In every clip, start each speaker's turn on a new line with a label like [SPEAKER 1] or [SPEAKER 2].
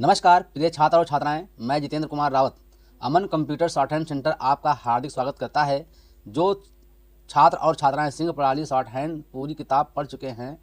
[SPEAKER 1] नमस्कार प्रिय छात्र और छात्राएं, मैं जितेंद्र कुमार रावत अमन कंप्यूटर शॉर्ट हैंड सेंटर आपका हार्दिक स्वागत करता है। जो छात्र और छात्राएं सिंह प्रणाली शॉर्ट हैंड पूरी किताब पढ़ चुके हैं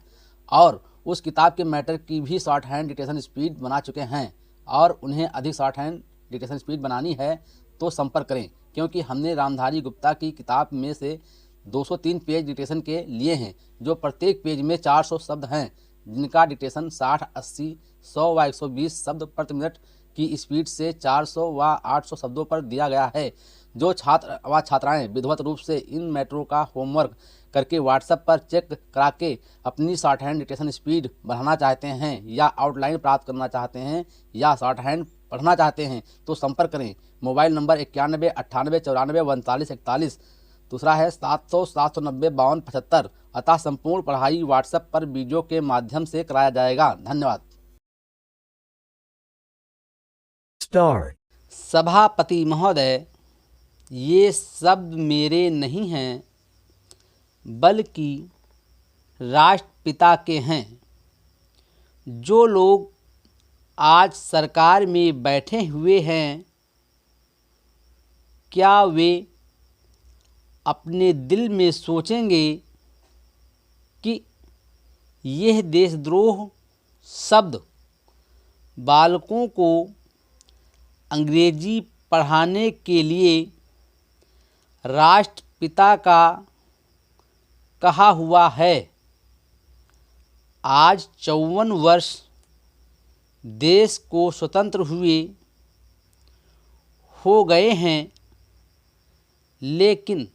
[SPEAKER 1] और उस किताब के मैटर की भी शॉर्ट हैंड डिक्टेशन स्पीड बना चुके हैं और उन्हें अधिक शॉर्ट हैंड डिक्टेशन स्पीड बनानी है तो संपर्क करें, क्योंकि हमने रामधारी गुप्ता की किताब में से 203 पेज डिक्टेशन के लिए हैं, जो प्रत्येक पेज में 400 शब्द हैं, जिनका डिक्टेशन 60, 80, 100 व 120 शब्द प्रति मिनट की स्पीड से 400 व 800 शब्दों पर दिया गया है। जो छात्र व छात्राएं विधिवत रूप से इन मैटरों का होमवर्क करके व्हाट्सएप पर चेक करा के अपनी शॉर्ट हैंड डिक्टेशन स्पीड बढ़ाना चाहते हैं या आउटलाइन प्राप्त करना चाहते हैं या शॉर्ट हैंड पढ़ना चाहते हैं तो संपर्क करें। मोबाइल नंबर 91 98 94 39 41, दूसरा है 700 790 52 75। अतः संपूर्ण पढ़ाई व्हाट्सएप पर वीडियो के माध्यम से कराया जाएगा। धन्यवाद। सभापति महोदय, ये शब्द मेरे नहीं हैं बल्कि राष्ट्रपिता के हैं। जो लोग आज सरकार में बैठे हुए हैं, क्या वे अपने दिल में सोचेंगे कि यह देशद्रोह शब्द बालकों को अंग्रेजी पढ़ाने के लिए राष्ट्रपिता का कहा हुआ है। आज 54 वर्ष देश को स्वतंत्र हुए हो गए हैं, लेकिन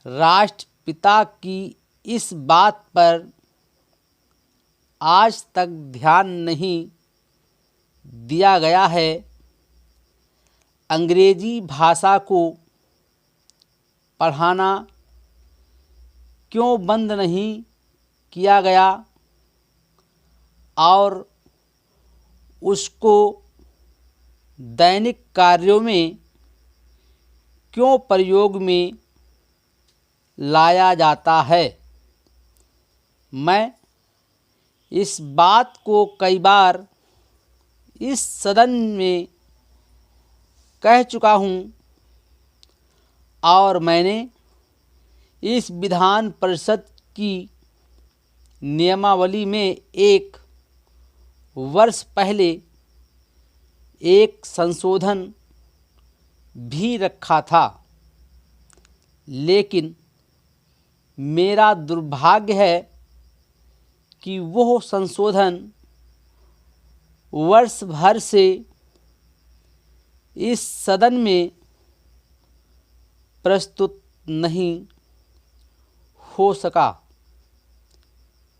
[SPEAKER 1] राष्ट्रपिता की इस बात पर आज तक ध्यान नहीं दिया गया है। अंग्रेजी भाषा को पढ़ाना क्यों बंद नहीं किया गया और उसको दैनिक कार्यों में क्यों प्रयोग में लाया जाता है। मैं इस बात को कई बार इस सदन में कह चुका हूँ और मैंने इस विधान परिषद की नियमावली में एक वर्ष पहले एक संशोधन भी रखा था, लेकिन मेरा दुर्भाग्य है कि वह संशोधन वर्ष भर से इस सदन में प्रस्तुत नहीं हो सका।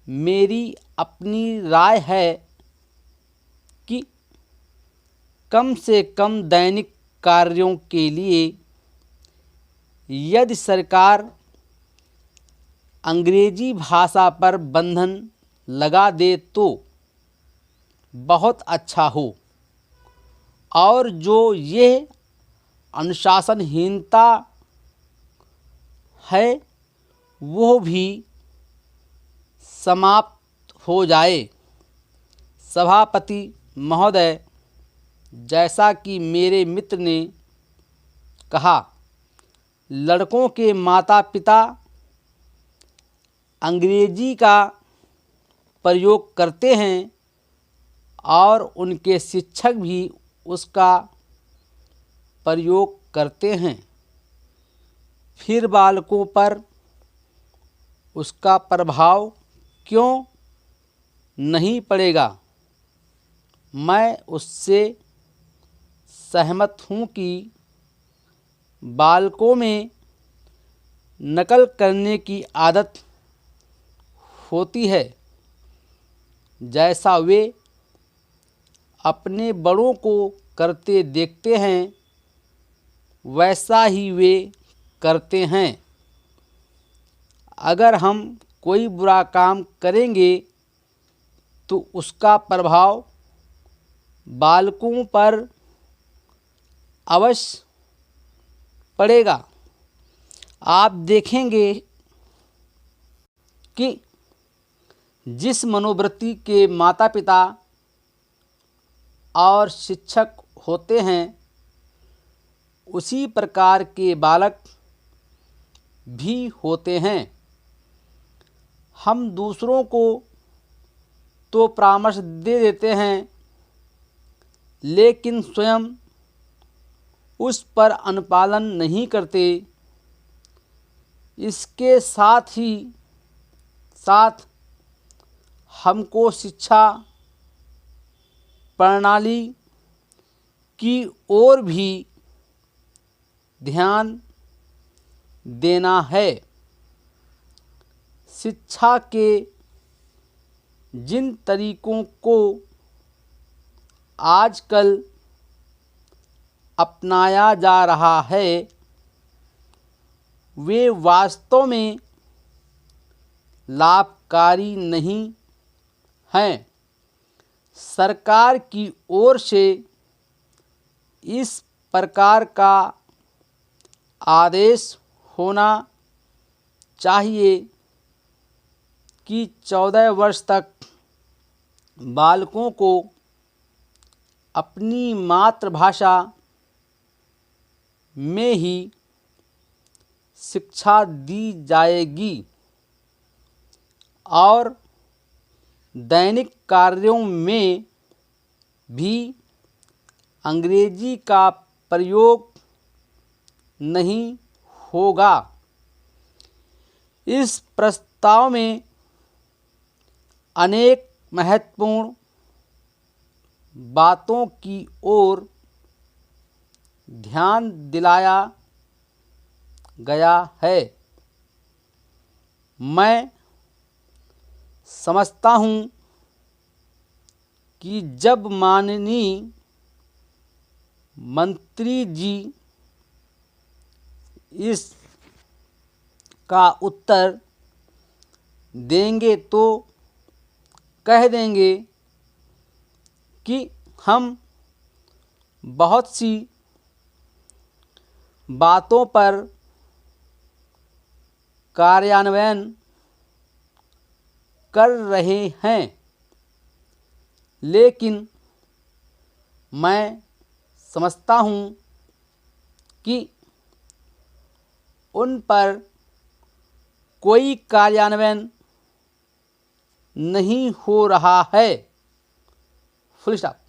[SPEAKER 1] मेरी अपनी राय है कि कम से कम दैनिक कार्यों के लिए यदि सरकार अंग्रेजी भाषा पर बंधन लगा दे तो बहुत अच्छा हो, और जो ये अनुशासनहीनता है वो भी समाप्त हो जाए। सभापति महोदय, जैसा कि मेरे मित्र ने कहा, लड़कों के माता पिता अंग्रेजी का प्रयोग करते हैं और उनके शिक्षक भी उसका प्रयोग करते हैं, फिर बालकों पर उसका प्रभाव क्यों नहीं पड़ेगा। मैं उससे सहमत हूँ कि बालकों में नकल करने की आदत होती है। जैसा वे अपने बड़ों को करते देखते हैं वैसा ही वे करते हैं। अगर हम कोई बुरा काम करेंगे तो उसका प्रभाव बालकों पर अवश्य पड़ेगा। आप देखेंगे कि जिस मनोवृत्ति के माता पिता और शिक्षक होते हैं, उसी प्रकार के बालक भी होते हैं। हम दूसरों को तो परामर्श दे देते हैं, लेकिन स्वयं उस पर अनुपालन नहीं करते। इसके साथ ही साथ हमको शिक्षा प्रणाली की ओर भी ध्यान देना है। शिक्षा के जिन तरीकों को आजकल अपनाया जा रहा है, वे वास्तव में लाभकारी नहीं हैं। सरकार की ओर से इस प्रकार का आदेश होना चाहिए कि 14 वर्ष तक बालकों को अपनी मातृभाषा में ही शिक्षा दी जाएगी और दैनिक कार्यों में भी अंग्रेजी का प्रयोग नहीं होगा। इस प्रस्ताव में अनेक महत्वपूर्ण बातों की ओर ध्यान दिलाया गया है। मैं समझता हूँ कि जब माननीय मंत्री जी इस का उत्तर देंगे तो कह देंगे कि हम बहुत सी बातों पर कार्यान्वयन कर रहे हैं, लेकिन मैं समझता हूँ कि उन पर कोई कार्यान्वयन नहीं हो रहा है। Full stop.